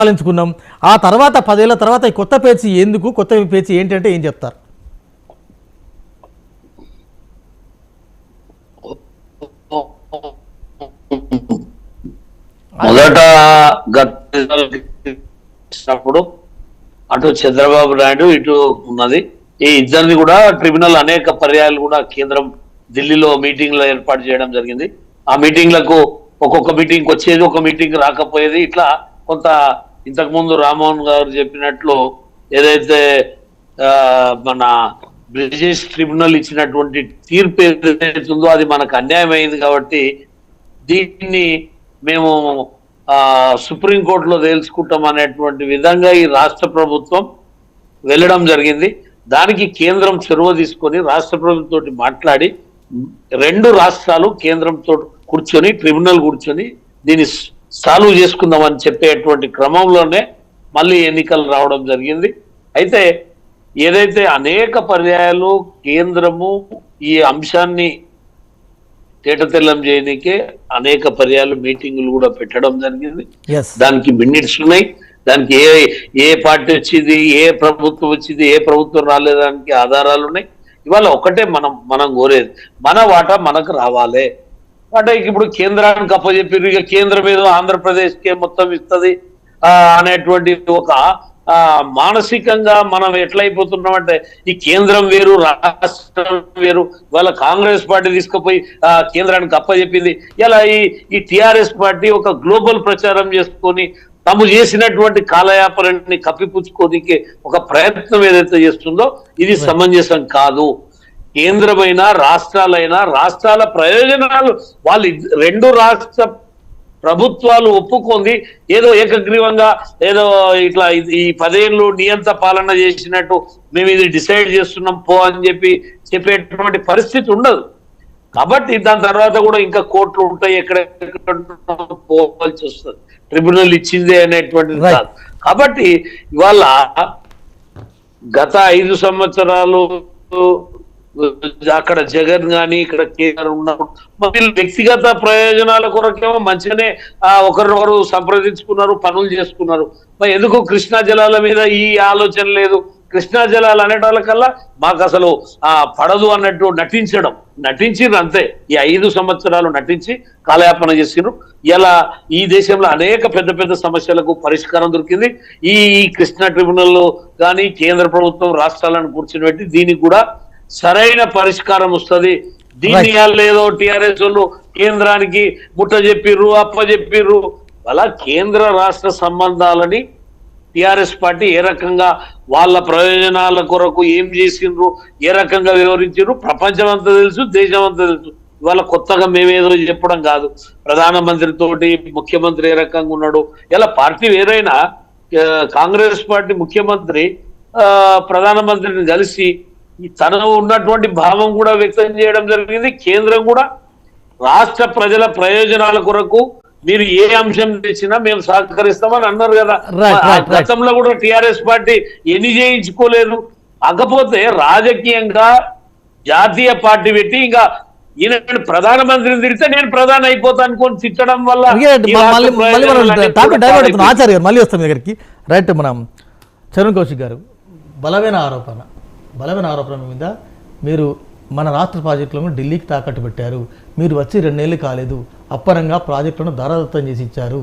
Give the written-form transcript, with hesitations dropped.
పాలించుకున్నాం. ఆ తర్వాత 10 ఏళ్ల తర్వాత ఈ కొత్త పేచి ఎందుకు, కొత్త పేచి ఏంటి అంటే ఏం చెప్తారు? మొదట గతప్పుడు అటు చంద్రబాబు నాయుడు ఇటు ఉన్నది. ఈ ఇద్దరిని కూడా ట్రిబ్యునల్ అనేక పర్యాయాలు కూడా కేంద్రం ఢిల్లీలో మీటింగ్లు ఏర్పాటు చేయడం జరిగింది. ఆ మీటింగ్లకు ఒక్కొక్క మీటింగ్ వచ్చేది, ఒక మీటింగ్ రాకపోయేది. ఇట్లా కొంత ఇంతకు ముందు రామ్మోహన్ గారు చెప్పినట్లు ఏదైతే మన బ్రిటిష్ ట్రిబ్యునల్ ఇచ్చినటువంటి తీర్పు ఏదైతుందో అది మనకు అన్యాయం అయింది. కాబట్టి దీన్ని మేము సుప్రీంకోర్టులో తేల్చుకుంటాం అనేటువంటి విధంగా ఈ రాష్ట్ర ప్రభుత్వం వెళ్ళడం జరిగింది. దానికి కేంద్రం చొరవ తీసుకొని రాష్ట్ర ప్రభుత్వంతో మాట్లాడి 2 రాష్ట్రాలు కేంద్రంతో కూర్చొని ట్రిబ్యునల్ కూర్చొని దీన్ని సాల్వ్ చేసుకుందామని చెప్పేటువంటి క్రమంలోనే మళ్ళీ ఎన్నికలు రావడం జరిగింది. అయితే ఏదైతే అనేక పర్యాయాలు కేంద్రము ఈ అంశాన్ని తేటతెల్లం చేయడానికే అనేక పర్యాలు మీటింగులు కూడా పెట్టడం జరిగింది. దానికి మినిట్స్ ఉన్నాయి. దానికి ఏ పార్టీ వచ్చింది, ఏ ప్రభుత్వం వచ్చింది, ఏ ప్రభుత్వం రాలేదానికి ఆధారాలు ఉన్నాయి. ఇవాళ ఒకటే మనం కోరేది, మన వాటా మనకు రావాలి. అంటే ఇప్పుడు కేంద్రానికి అప్పచెప్పారు, ఇక కేంద్రం ఏదో ఆంధ్రప్రదేశ్కే మొత్తం ఇస్తుంది అనేటువంటి ఒక మానసికంగా మనం ఎట్లయిపోతున్నామంటే ఈ కేంద్రం వేరు రాష్ట్రం వేరు. ఇవాళ కాంగ్రెస్ పార్టీ తీసుకుపోయి కేంద్రానికి అప్పచెప్పింది. ఇలా ఈ టిఆర్ఎస్ పార్టీ ఒక గ్లోబల్ ప్రచారం చేసుకొని తాము చేసినటువంటి కాలయాపనని కప్పిపుచ్చుకోనికి ఒక ప్రయత్నం ఏదైతే చేస్తుందో ఇది సమంజసం కాదు. కేంద్రమైనా రాష్ట్రాలైనా రాష్ట్రాల ప్రయోజనాలు వాళ్ళు 2 రాష్ట్ర ప్రభుత్వాలు ఒప్పుకుంది ఏదో ఏకగ్రీవంగా ఏదో ఇట్లా ఈ 10 ఏళ్ళు నియంత పాలన చేసినట్టు మేము ఇది డిసైడ్ చేస్తున్నాం పో అని చెప్పేటువంటి పరిస్థితి ఉండదు. కాబట్టి దాని తర్వాత కూడా ఇంకా కోర్టులు ఉంటాయి, ఎక్కడెక్కడ పోవాల్సి వస్తుంది. ట్రిబ్యునల్ ఇచ్చిందే అనేటువంటిది కాదు. కాబట్టి ఇవాళ గత 5 సంవత్సరాలు అక్కడ జగన్ గాని ఇక్కడ కేసీఆర్ ఉన్నప్పుడు వ్యక్తిగత ప్రయోజనాల కొరకేమో మంచిగానే ఒకరినొకరు సంప్రదించుకున్నారు, పనులు చేసుకున్నారు. మరి ఎందుకు కృష్ణా జలాల మీద ఈ ఆలోచన లేదు? కృష్ణా జలాలు అనేటాళ్ళకల్లా మాకు అసలు పడదు అన్నట్టు నటించారు అంతే. ఈ 5 సంవత్సరాలు నటించి కాలయాపన చేసినారు. ఇలా ఈ దేశంలో అనేక పెద్ద పెద్ద సమస్యలకు పరిష్కారం దొరికింది. ఈ కృష్ణా ట్రిబ్యునల్ కానీ కేంద్ర ప్రభుత్వం రాష్ట్రాలను కూర్చొని పెట్టి దీనికి కూడా సరైన పరిష్కారం వస్తుంది. దీన్ని లేదో టిఆర్ఎస్ వాళ్ళు కేంద్రానికి ముట్ట చెప్పిర్రు, అప్పచెప్పిర్రు. అలా కేంద్ర రాష్ట్ర సంబంధాలని టిఆర్ఎస్ పార్టీ ఏ రకంగా వాళ్ళ ప్రయోజనాల కొరకు ఏం చేసిండ్రు, ఏ రకంగా వివరించారు ప్రపంచం అంతా తెలుసు, దేశం అంతా తెలుసు. ఇవాళ కొత్తగా మేమేదో చెప్పడం కాదు. ప్రధానమంత్రి తోటి ముఖ్యమంత్రి ఏ రకంగా ఉన్నాడు, ఇలా పార్టీ వేరైనా కాంగ్రెస్ పార్టీ ముఖ్యమంత్రి ప్రధానమంత్రిని కలిసి తనలో ఉన్నటువంటి భావం కూడా వ్యక్తం చేయడం జరిగింది. కేంద్రం కూడా రాష్ట్ర ప్రజల ప్రయోజనాల కొరకు మీరు ఏ అంశం తెచ్చినా మేము సహకరిస్తామని అన్నారు కదా. గతంలో కూడా టిఆర్ఎస్ పార్టీ ఎన్ని చేయించుకోలేదు. కాకపోతే రాజకీయంగా జాతీయ పార్టీ పెట్టి ఇంకా ఈయన ప్రధానమంత్రిని తిడితే నేను ప్రధాని అయిపోతా అనుకొని తిట్టడం వల్ల ఆచార్య గారు మళ్ళీ వస్తాం దగ్గరికి. రైట్, మనం చరణ్ కౌశిక్ గారు బలమైన ఆరోపణ మీద మీరు మన రాష్ట్ర ప్రాజెక్టులను ఢిల్లీకి తాకట్టు పెట్టారు, మీరు వచ్చి 2 ఏళ్ళు కాలేదు, అప్పరంగా ప్రాజెక్టులను దారాదత్తం చేసి ఇచ్చారు,